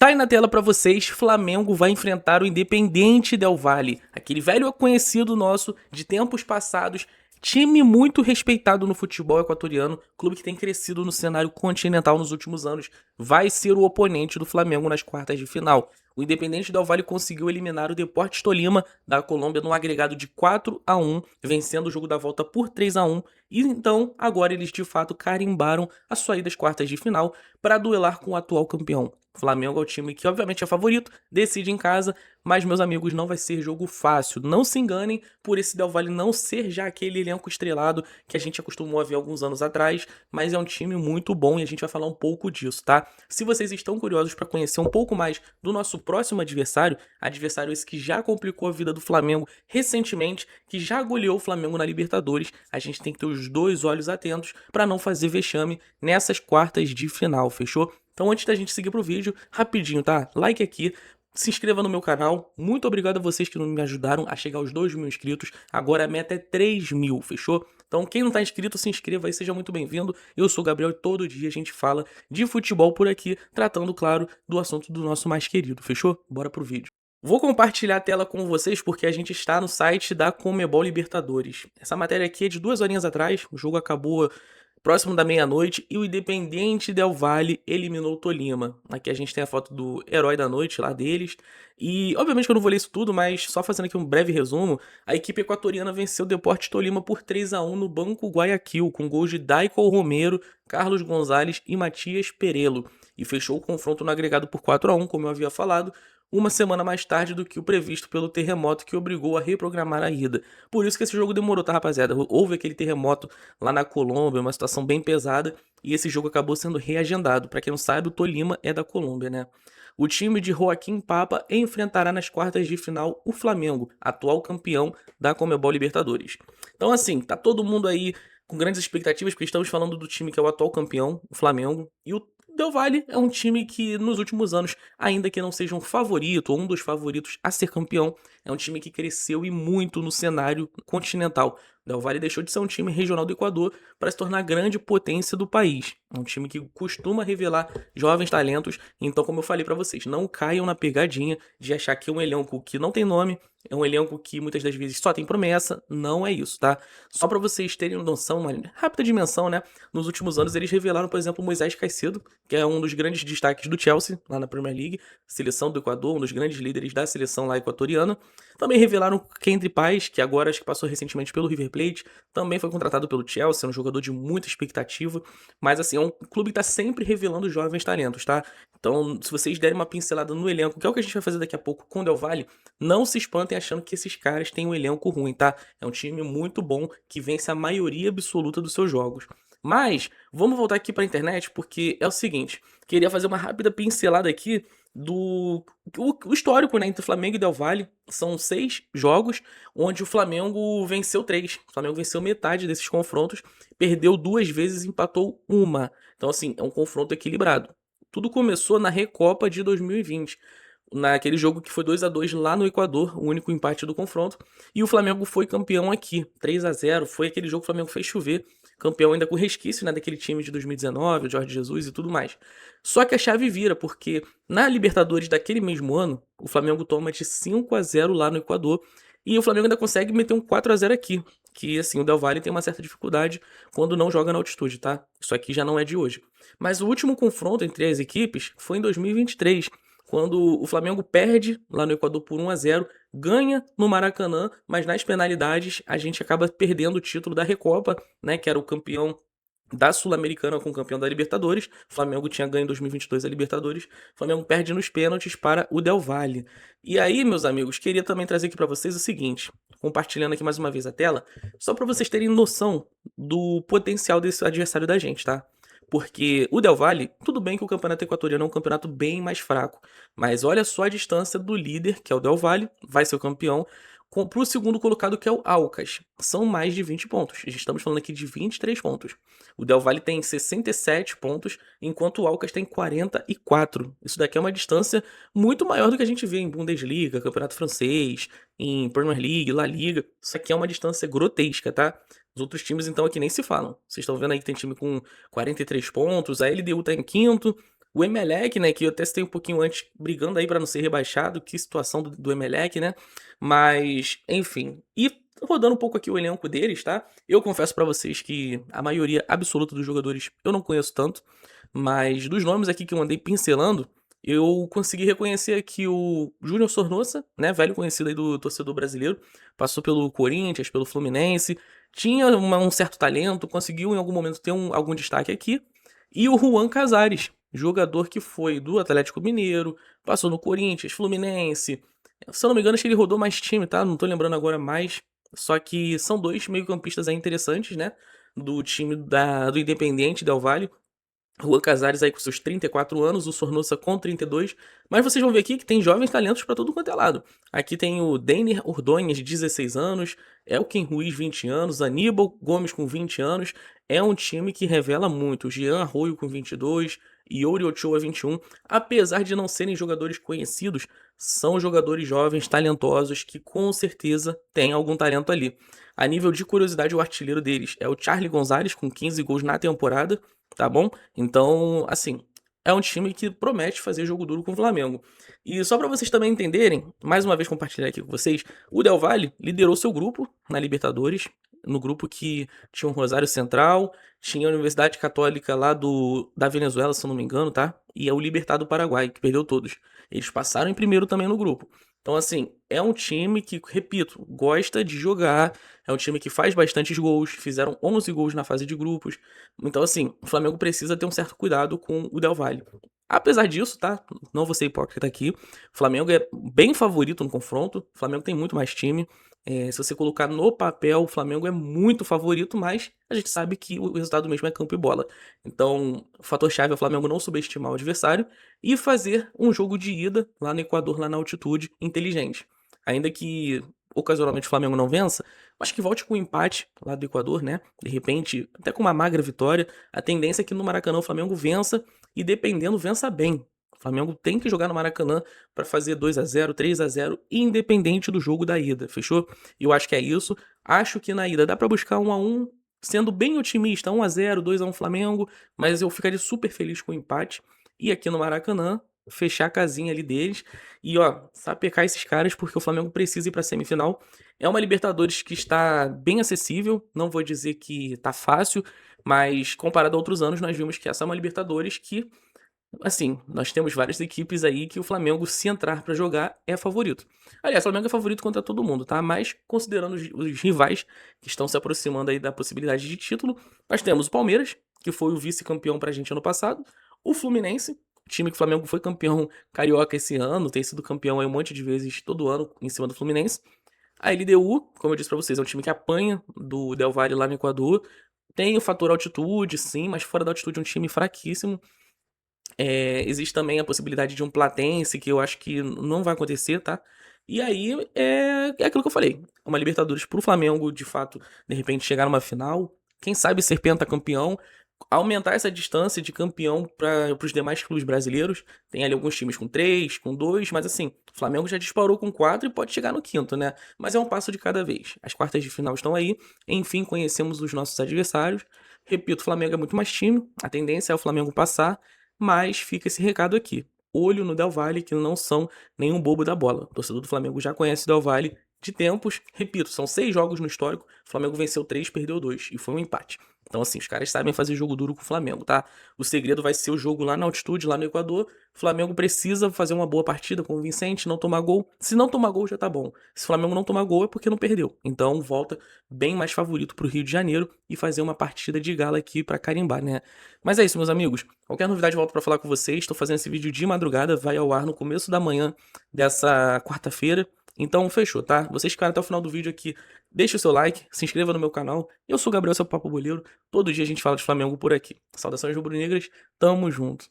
Tá aí na tela pra vocês, Flamengo vai enfrentar o Independiente Del Valle, aquele velho conhecido nosso de tempos passados, time muito respeitado no futebol equatoriano, clube que tem crescido no cenário continental nos últimos anos, vai ser o oponente do Flamengo nas quartas de final. O Independiente Del Valle conseguiu eliminar o Deportes Tolima da Colômbia num agregado de 4-1, vencendo o jogo da volta por 3-1, e então agora eles de fato carimbaram a sua ida às quartas de final para duelar com o atual campeão. O Flamengo é o time que obviamente é favorito, decide em casa, mas meus amigos, não vai ser jogo fácil. Não se enganem por esse Del Valle não ser já aquele elenco estrelado que a gente acostumou a ver alguns anos atrás, mas é um time muito bom e a gente vai falar um pouco disso, tá? Se vocês estão curiosos para conhecer um pouco mais do nosso próximo adversário, adversário esse que já complicou a vida do Flamengo recentemente, que já goleou o Flamengo na Libertadores, a gente tem que ter os dois olhos atentos para não fazer vexame nessas quartas de final, fechou? Então antes da gente seguir pro vídeo, rapidinho, tá? Like aqui, se inscreva no meu canal, muito obrigado a vocês que me ajudaram a chegar aos 2.000 inscritos, agora a meta é 3.000, fechou? Então quem não tá inscrito, se inscreva aí, seja muito bem-vindo, eu sou o Gabriel e todo dia a gente fala de futebol por aqui, tratando, claro, do assunto do nosso mais querido, fechou? Bora pro vídeo. Vou compartilhar a tela com vocês porque a gente está no site da Conmebol Libertadores. Essa matéria aqui é de 2 horinhas atrás, o jogo acabou próximo da meia-noite e o Independiente Del Valle eliminou o Tolima. Aqui a gente tem a foto do herói da noite lá deles. E obviamente que eu não vou ler isso tudo, mas só fazendo aqui um breve resumo, a equipe equatoriana venceu o Deportes Tolima por 3-1 no Banco Guayaquil, com gols de Daicon Romero, Carlos Gonzalez e Matias Perello. E fechou o confronto no agregado por 4-1, como eu havia falado, uma semana mais tarde do que o previsto pelo terremoto que obrigou a reprogramar a ida. Por isso que esse jogo demorou, tá, rapaziada? Houve aquele terremoto lá na Colômbia, uma situação bem pesada, e esse jogo acabou sendo reagendado. Para quem não sabe, o Tolima é da Colômbia, né? O time de Joaquim Papa enfrentará nas quartas de final o Flamengo, atual campeão da Conmebol Libertadores. Então, assim, tá todo mundo aí com grandes expectativas, porque estamos falando do time que é o atual campeão, o Flamengo, e o Del Valle é um time que nos últimos anos, ainda que não seja um favorito ou um dos favoritos a ser campeão, é um time que cresceu e muito no cenário continental. O Del Valle deixou de ser um time regional do Equador para se tornar a grande potência do país. É um time que costuma revelar jovens talentos, então como eu falei para vocês, não caiam na pegadinha de achar que é um elenco que não tem nome, é um elenco que muitas das vezes só tem promessa, não é isso, tá? Só para vocês terem noção, uma rápida dimensão, né? Nos últimos anos eles revelaram, por exemplo, o Moisés Caicedo, que é um dos grandes destaques do Chelsea, lá na Premier League, seleção do Equador, um dos grandes líderes da seleção lá equatoriana. Também revelaram Kendry Páez, que agora acho que passou recentemente pelo River Plate, também foi contratado pelo Chelsea, é um jogador de muita expectativa, mas assim, é um clube que tá sempre revelando jovens talentos, tá? Então, se vocês derem uma pincelada no elenco, que é o que a gente vai fazer daqui a pouco com o Del Valle, não se espantem achando que esses caras têm um elenco ruim, tá? É um time muito bom que vence a maioria absoluta dos seus jogos. Mas, vamos voltar aqui para a internet, porque é o seguinte, queria fazer uma rápida pincelada aqui do o histórico, né, entre Flamengo e Del Valle. São 6 jogos, onde o Flamengo venceu 3. O Flamengo venceu metade desses confrontos, perdeu 2 vezes e empatou uma. Então, assim, é um confronto equilibrado. Tudo começou na Recopa de 2020, naquele jogo que foi 2-2 lá no Equador, o único empate do confronto, e o Flamengo foi campeão aqui, 3-0, foi aquele jogo que o Flamengo fez chover, campeão ainda com resquício, né, daquele time de 2019, o Jorge Jesus e tudo mais. Só que a chave vira, porque na Libertadores daquele mesmo ano, o Flamengo toma de 5-0 lá no Equador, e o Flamengo ainda consegue meter um 4-0 aqui, que assim, o Del Valle tem uma certa dificuldade quando não joga na altitude, tá? Isso aqui já não é de hoje. Mas o último confronto entre as equipes foi em 2023, quando o Flamengo perde lá no Equador por 1-0, ganha no Maracanã, mas nas penalidades a gente acaba perdendo o título da Recopa, né, que era o campeão da Sul-Americana com o campeão da Libertadores. O Flamengo tinha ganho em 2022 a Libertadores. O Flamengo perde nos pênaltis para o Del Valle. E aí, meus amigos, queria também trazer aqui para vocês o seguinte, compartilhando aqui mais uma vez a tela, só para vocês terem noção do potencial desse adversário da gente, tá? Porque o Del Valle, tudo bem que o campeonato equatoriano é um campeonato bem mais fraco, mas olha só a distância do líder, que é o Del Valle, vai ser o campeão, para o segundo colocado, que é o Alcas. São mais de 20 pontos. Estamos falando aqui de 23 pontos. O Del Valle tem 67 pontos, enquanto o Alcas tem 44. Isso daqui é uma distância muito maior do que a gente vê em Bundesliga, Campeonato Francês, em Premier League, La Liga. Isso aqui é uma distância grotesca, tá? Os outros times, então, aqui nem se falam. Vocês estão vendo aí que tem time com 43 pontos, a LDU tá em quinto, O Emelec, né, que eu até citei um pouquinho antes, brigando aí pra não ser rebaixado, que situação do Emelec, né? Mas, enfim. E rodando um pouco aqui o elenco deles, tá? Eu confesso pra vocês que a maioria absoluta dos jogadores eu não conheço tanto, mas dos nomes aqui que eu andei pincelando, eu consegui reconhecer aqui o Júnior Sornosa, né, velho conhecido aí do torcedor brasileiro, passou pelo Corinthians, pelo Fluminense, tinha um certo talento, conseguiu em algum momento ter algum destaque aqui. E o Juan Casares, jogador que foi do Atlético Mineiro, passou no Corinthians, Fluminense. Se eu não me engano, acho que ele rodou mais time, tá? Não tô lembrando agora mais. Só que são dois meio-campistas aí interessantes, né? Do time do Independiente Del Valle. Juan Casares aí com seus 34 anos, o Sornosa com 32. Mas vocês vão ver aqui que tem jovens talentos para tudo quanto é lado. Aqui tem o Denner Ordonhas, 16 anos, Elkin Ruiz, 20 anos, Aníbal Gomes com 20 anos. É um time que revela muito. Jean Arroio com 22, Yuri Ochoa 21. Apesar de não serem jogadores conhecidos, são jogadores jovens, talentosos, que com certeza têm algum talento ali. A nível de curiosidade, o artilheiro deles é o Charlie Gonzalez, com 15 gols na temporada, tá bom? Então, assim, é um time que promete fazer jogo duro com o Flamengo. E só pra vocês também entenderem, mais uma vez compartilhar aqui com vocês, o Del Valle liderou seu grupo na Libertadores, no grupo que tinha o Rosário Central, tinha a Universidade Católica lá da Venezuela, se eu não me engano, tá? E é o Libertad do Paraguai, que perdeu todos. Eles passaram em primeiro também no grupo. Então, assim, é um time que, repito, gosta de jogar, é um time que faz bastantes gols, fizeram 11 gols na fase de grupos. Então, assim, o Flamengo precisa ter um certo cuidado com o Del Valle. Apesar disso, tá? Não vou ser hipócrita aqui. O Flamengo é bem favorito no confronto. O Flamengo tem muito mais time. Se você colocar no papel, o Flamengo é muito favorito, mas a gente sabe que o resultado mesmo é campo e bola. Então, o fator-chave é o Flamengo não subestimar o adversário e fazer um jogo de ida lá no Equador, lá na altitude, inteligente. Ainda que ocasionalmente o Flamengo não vença, acho que volte com um empate lá do Equador, né? De repente, até com uma magra vitória. A tendência é que no Maracanã o Flamengo vença e, dependendo, vença bem. O Flamengo tem que jogar no Maracanã para fazer 2-0, 3-0, independente do jogo da ida, fechou? E eu acho que é isso. Acho que na ida dá para buscar 1-1, sendo bem otimista, 1-0, 2-1 Flamengo, mas eu ficaria super feliz com o empate. E aqui no Maracanã, fechar a casinha ali deles e, ó, sapecar esses caras porque o Flamengo precisa ir para semifinal. É uma Libertadores que está bem acessível, não vou dizer que tá fácil, mas comparado a outros anos, nós vimos que essa é uma Libertadores que, assim, nós temos várias equipes aí que o Flamengo, se entrar pra jogar, é favorito. Aliás, o Flamengo é favorito contra todo mundo, tá? Mas considerando os rivais que estão se aproximando aí da possibilidade de título, nós temos o Palmeiras, que foi o vice-campeão pra gente ano passado, o Fluminense, time que o Flamengo foi campeão carioca esse ano, tem sido campeão aí um monte de vezes todo ano em cima do Fluminense. A LDU, como eu disse pra vocês, é um time que apanha do Del Valle lá no Equador. Tem o fator altitude, sim, mas fora da altitude é um time fraquíssimo. Existe também a possibilidade de um Platense, que eu acho que não vai acontecer, tá? E aí é aquilo que eu falei. Uma Libertadores pro Flamengo, de fato, de repente chegar numa final. Quem sabe ser pentacampeão, aumentar essa distância de campeão para os demais clubes brasileiros. Tem ali alguns times com 3, com 2, mas assim, o Flamengo já disparou com 4 e pode chegar no quinto, né? Mas é um passo de cada vez. As quartas de final estão aí. Enfim, conhecemos os nossos adversários. Repito, o Flamengo é muito mais time. A tendência é o Flamengo passar. Mas fica esse recado aqui. Olho no Del Valle, que não são nenhum bobo da bola. O torcedor do Flamengo já conhece o Del Valle de tempos. Repito, são 6 jogos no histórico. O Flamengo venceu 3, perdeu 2 e foi um empate. Então, assim, os caras sabem fazer jogo duro com o Flamengo, tá? O segredo vai ser o jogo lá na altitude, lá no Equador. O Flamengo precisa fazer uma boa partida convincente, não tomar gol. Se não tomar gol, já tá bom. Se o Flamengo não tomar gol, é porque não perdeu. Então, volta bem mais favorito pro Rio de Janeiro e fazer uma partida de gala aqui pra carimbar, né? Mas é isso, meus amigos. Qualquer novidade, volto pra falar com vocês. Estou fazendo esse vídeo de madrugada, vai ao ar no começo da manhã dessa quarta-feira. Então, fechou, tá? Vocês ficaram até o final do vídeo aqui. Deixe o seu like, se inscreva no meu canal. Eu sou o Gabriel, seu Papo Boleiro. Todo dia a gente fala de Flamengo por aqui. Saudações rubro-negras, tamo junto.